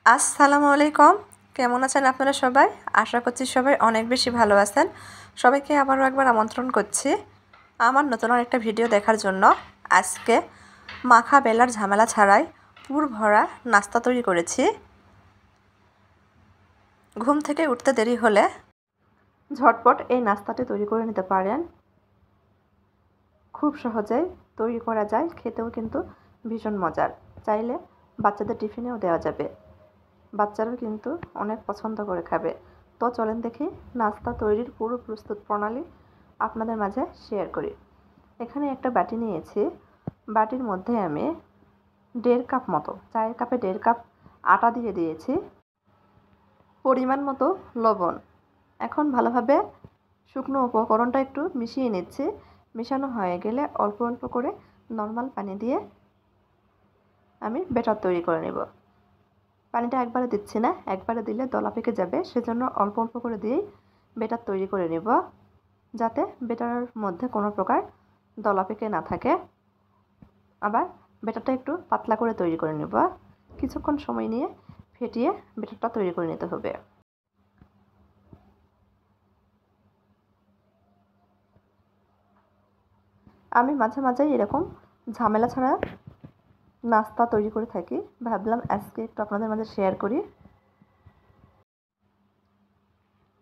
আসসালামু আলাইকুম। কেমন আছেন আপনারা সবাই? আশা করছি সবাই অনেক বেশি ভালো আছেন। সবাইকে আবারও একবার আমন্ত্রণ করছি আমার নতুন আরেকটা ভিডিও দেখার জন্য। আজকে মাখা বেলার ঝামেলা ছাড়াই পুর ভরা নাস্তা তৈরি করেছি। ঘুম থেকে উঠতে দেরি হলে ঝটপট এই নাস্তাটি তৈরি করে নিতে পারেন। খুব সহজেই তৈরি করা যায়, খেতেও কিন্তু ভীষণ মজার। চাইলে বাচ্চাদের টিফিনেও দেওয়া যাবে, বাচ্চারাও কিন্তু অনেক পছন্দ করে খাবে। তো চলেন দেখি নাস্তা তৈরির পুরো প্রস্তুত প্রণালী আপনাদের মাঝে শেয়ার করি। এখানে একটা বাটি নিয়েছি, বাটির মধ্যে আমি 1.5 কাপ মতো, চায়ের কাপে 1.5 কাপ আটা দিয়ে দিয়েছি, পরিমাণ মতো লবণ। এখন ভালোভাবে শুকনো উপকরণটা একটু মিশিয়ে নিচ্ছি। মেশানো হয়ে গেলে অল্প অল্প করে নর্মাল পানি দিয়ে আমি ব্যাটার তৈরি করে নেব। পানিটা একবারে দিচ্ছি না, একবারে দিলে দলা পেকে যাবে, সেজন্য অল্প অল্প করে দিয়েই ব্যাটার তৈরি করে নেব, যাতে ব্যাটারের মধ্যে কোনো প্রকার দলা পেকে না থাকে। আবার ব্যাটারটা একটু পাতলা করে তৈরি করে নেব। কিছুক্ষণ সময় নিয়ে ফেটিয়ে ব্যাটারটা তৈরি করে নিতে হবে। আমি মাঝে মাঝে এরকম ঝামেলা ছাড়া নাস্তা তৈরি করে থাকি, ভাবলাম আজকে একটু আপনাদের মাঝে শেয়ার করি।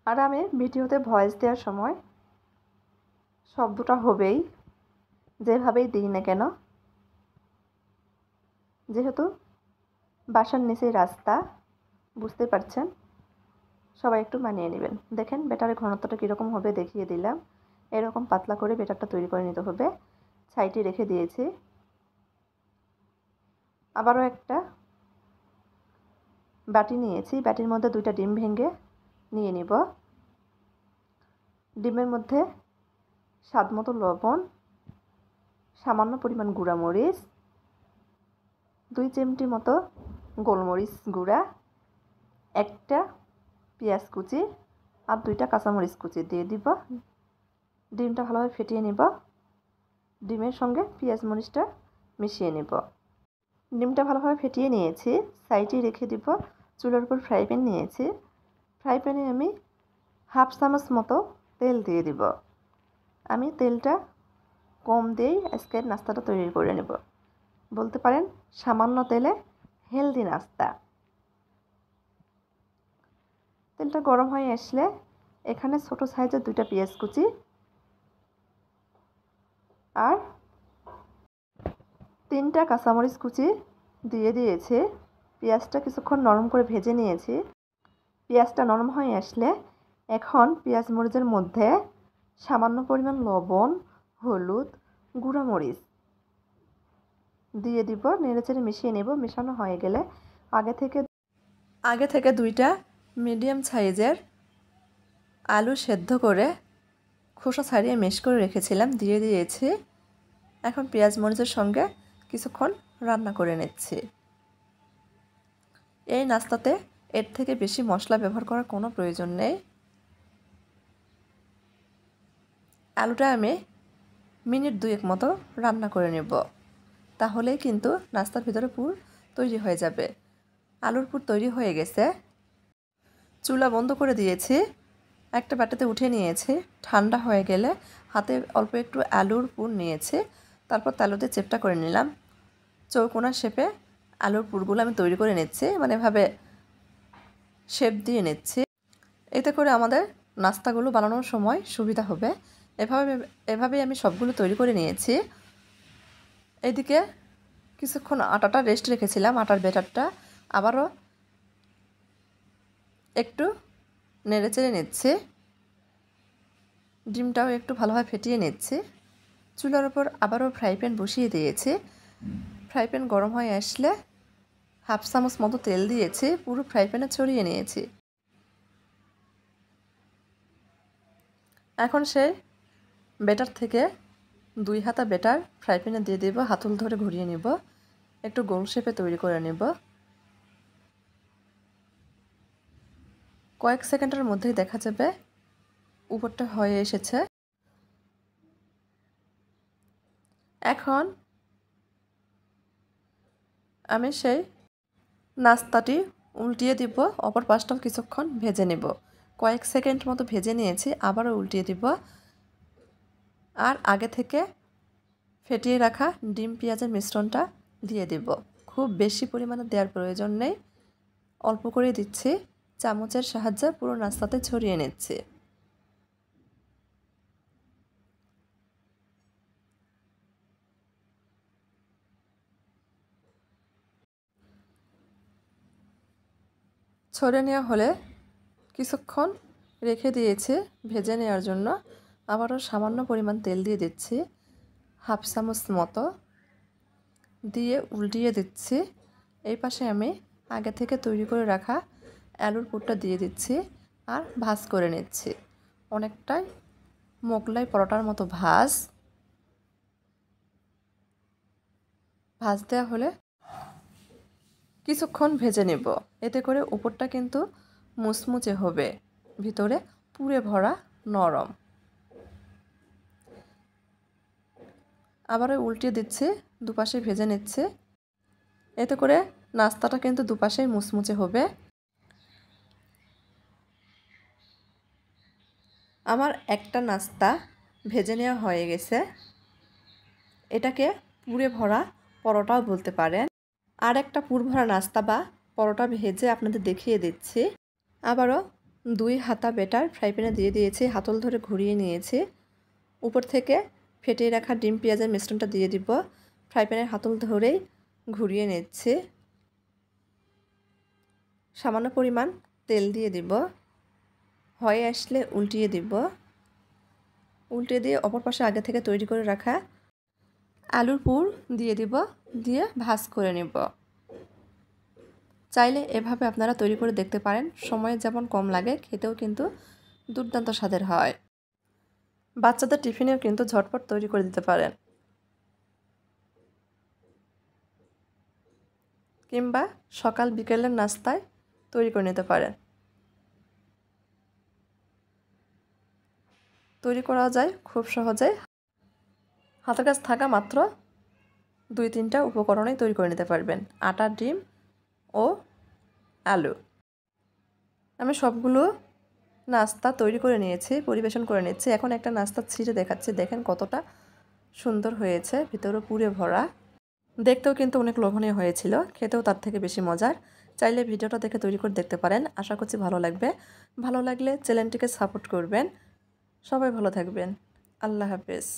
আর আমি ভিডিওতে ভয়েস দেওয়ার সময় শব্দটা হবেই, যেভাবেই দিই না কেন, যেহেতু বাসার নিচেই রাস্তা, বুঝতে পারছেন, সবাই একটু মানিয়ে নেবেন। দেখেন ব্যাটারের ঘনত্বটা কীরকম হবে দেখিয়ে দিলাম। এরকম পাতলা করে ব্যাটারটা তৈরি করে নিতে হবে। সাইডে রেখে দিয়েছি। আবারও একটা বাটি নিয়েছি, বাটির মধ্যে 2টা ডিম ভেঙে নিয়ে নিব। ডিমের মধ্যে স্বাদ মতো লবণ, সামান্য পরিমাণ গুঁড়া মরিচ, 2 চিমটি মতো গোলমরিচ গুঁড়া, একটা পেঁয়াজ কুচি আর 2টা কাঁচামরিচ কুচি দিয়ে দিব। ডিমটা ভালোভাবে ফেটিয়ে নিব। ডিমের সঙ্গে পেঁয়াজ মরিচটা মিশিয়ে নেব। ডিমটা ভালোভাবে ফেটিয়ে নিয়েছি, সাইডে রেখে দিব। চুলার উপর ফ্রাই প্যান নিয়েছি, ফ্রাই প্যানে আমি 1/2 চামচ মতো তেল দিয়ে দিব। আমি তেলটা কম দিয়েই আজকের নাস্তাটা তৈরি করে নেব। বলতে পারেন সামান্য তেলে হেলদি নাস্তা। তেলটা গরম হয়ে আসলে এখানে ছোট সাইজের 2টা পেঁয়াজ কুচি আর 3টা কাঁচামরিচ কুচি দিয়ে দিয়েছি। পেঁয়াজটা কিছুক্ষণ নরম করে ভেজে নিয়েছি। পেঁয়াজটা নরম হয়ে আসলে এখন পেঁয়াজ মরিচের মধ্যে সামান্য পরিমাণ লবণ, হলুদ, গুঁড়া মরিচ দিয়ে দিব। নেড়েচেড়ে মিশিয়ে নেব। মেশানো হয়ে গেলে আগে থেকে 2টা মিডিয়াম সাইজের আলু সেদ্ধ করে খোসা ছাড়িয়ে মেশ করে রেখেছিলাম, দিয়ে দিয়েছি। এখন পেঁয়াজ মরিচের সঙ্গে কিছুক্ষণ রান্না করে নিচ্ছি। এই নাস্তাতে এর থেকে বেশি মশলা ব্যবহার করার কোনো প্রয়োজন নেই। আলুটা আমি মিনিট 2 মতো রান্না করে নেব, তাহলেই কিন্তু নাস্তার ভিতরে পুর তৈরি হয়ে যাবে। আলুর পুর তৈরি হয়ে গেছে, চুলা বন্ধ করে দিয়েছি। একটা বাটিতে উঠে নিয়েছি। ঠান্ডা হয়ে গেলে হাতে অল্প একটু আলুর পুর নিয়েছি, তারপর তালুতে চেপটা করে নিলাম। চৌকোনা শেপে আলুর পুরগুলো আমি তৈরি করে নিচ্ছি, মানে এভাবে শেপ দিয়ে নিচ্ছি। এতে করে আমাদের নাস্তাগুলো বানানোর সময় সুবিধা হবে। এভাবেই আমি সবগুলো তৈরি করে নিয়েছি। এদিকে কিছুক্ষণ আটাটা রেস্ট রেখেছিলাম, আটার ব্যাটারটা আবারও একটু নেড়েচেড়ে নিচ্ছি। ডিমটাও একটু ভালোভাবে ফেটিয়ে নিচ্ছি। চুলার উপর আবারও ফ্রাই প্যান বসিয়ে দিয়েছি। ফ্রাই প্যান গরম হয়ে আসলে 1/2 চামচ মতো তেল দিয়েছি, পুরো ফ্রাই প্যানে ছড়িয়ে নিয়েছি। এখন সেই ব্যাটার থেকে 2 হাতা ব্যাটার ফ্রাই প্যানে দিয়ে দেব, হাতল ধরে ঘুরিয়ে নেব, একটু গোল শেপে তৈরি করে নেব। কয়েক সেকেন্ডের মধ্যেই দেখা যাবে উপরটা হয়ে এসেছে। এখন আমি সেই নাস্তাটি উল্টিয়ে দিব, অপর পাশটাও কিছুক্ষণ ভেজে নেব। কয়েক সেকেন্ড মতো ভেজে নিয়েছি, আবারও উল্টিয়ে দিব। আর আগে থেকে ফেটিয়ে রাখা ডিম পেঁয়াজের মিশ্রণটা দিয়ে দেব। খুব বেশি পরিমাণে দেওয়ার প্রয়োজন নেই, অল্প করে দিচ্ছি। চামচের সাহায্যে পুরো নাস্তাতে ছড়িয়ে নিচ্ছি। ছড়িয়ে নেওয়া হলে কিছুক্ষণ রেখে দিয়েছি ভেজে নেওয়ার জন্য। আবারও সামান্য পরিমাণ তেল দিয়ে দিচ্ছি, হাফ চামচ মতো দিয়ে উল্টিয়ে দিচ্ছি। এই পাশে আমি আগে থেকে তৈরি করে রাখা আলুর পুরটা দিয়ে দিচ্ছি আর ভাজ করে নিচ্ছি। অনেকটাই মোগলাই পরোটার মতো ভাজ দেওয়া হলে কিছুক্ষণ ভেজে নেব। এতে করে উপরটা কিন্তু মুচমুচে হবে, ভিতরে পুরে ভরা নরম। আবারও উল্টিয়ে দিচ্ছি, দুপাশে ভেজে নিচ্ছে। এতে করে নাস্তাটা কিন্তু দুপাশেই মুচমুচে হবে। আমার একটা নাস্তা ভেজে নেওয়া হয়ে গেছে। এটাকে পুরে ভরা পরোটাও বলতে পারেন। আর একটা পুর ভরা নাস্তা বা পরোটা ভেজে আপনাদের দেখিয়ে দিচ্ছি। আবারও 2 হাতা বেটার ফ্রাই প্যানে দিয়ে দিয়েছি, হাতল ধরে ঘুরিয়ে নিয়েছি। উপর থেকে ফেটিয়ে রাখা ডিম পেঁয়াজের মিশ্রণটা দিয়ে দিব। ফ্রাই প্যানের হাতল ধরেই ঘুরিয়ে নিচ্ছি। সামান্য পরিমাণ তেল দিয়ে দিব। হয়ে আসলে উল্টিয়ে দিব। উল্টে দিয়ে অপর পাশে আগে থেকে তৈরি করে রাখা আলুর পুর দিয়ে দিব, দিয়ে ভাজ করে নেব। চাইলে এভাবে আপনারা তৈরি করে দেখতে পারেন। সময় যেমন কম লাগে, খেতেও কিন্তু দুর্দান্ত স্বাদের হয়। বাচ্চাদের টিফিনেও কিন্তু ঝটপট তৈরি করে দিতে পারেন, কিংবা সকাল বিকেলের নাস্তায় তৈরি করে নিতে পারেন। তৈরি করা যায় খুব সহজেই। হাতের কাছে থাকা মাত্র 2-3টা উপকরণেই তৈরি করে নিতে পারবেন। আটা, ডিম ও আলু। আমি সবগুলো নাস্তা তৈরি করে নিয়েছি, পরিবেশন করে নিচ্ছি। এখন একটা নাস্তা ছিঁড়ে দেখাচ্ছি, দেখেন কতটা সুন্দর হয়েছে, ভিতরে পুরে ভরা। দেখতেও কিন্তু অনেক লোভনীয় হয়েছিল, খেতেও তার থেকে বেশি মজার। চাইলে ভিডিওটা দেখে তৈরি করে দেখতে পারেন। আশা করছি ভালো লাগবে। ভালো লাগলে চ্যানেলটিকে সাপোর্ট করবেন। সবাই ভালো থাকবেন। আল্লাহ হাফেজ।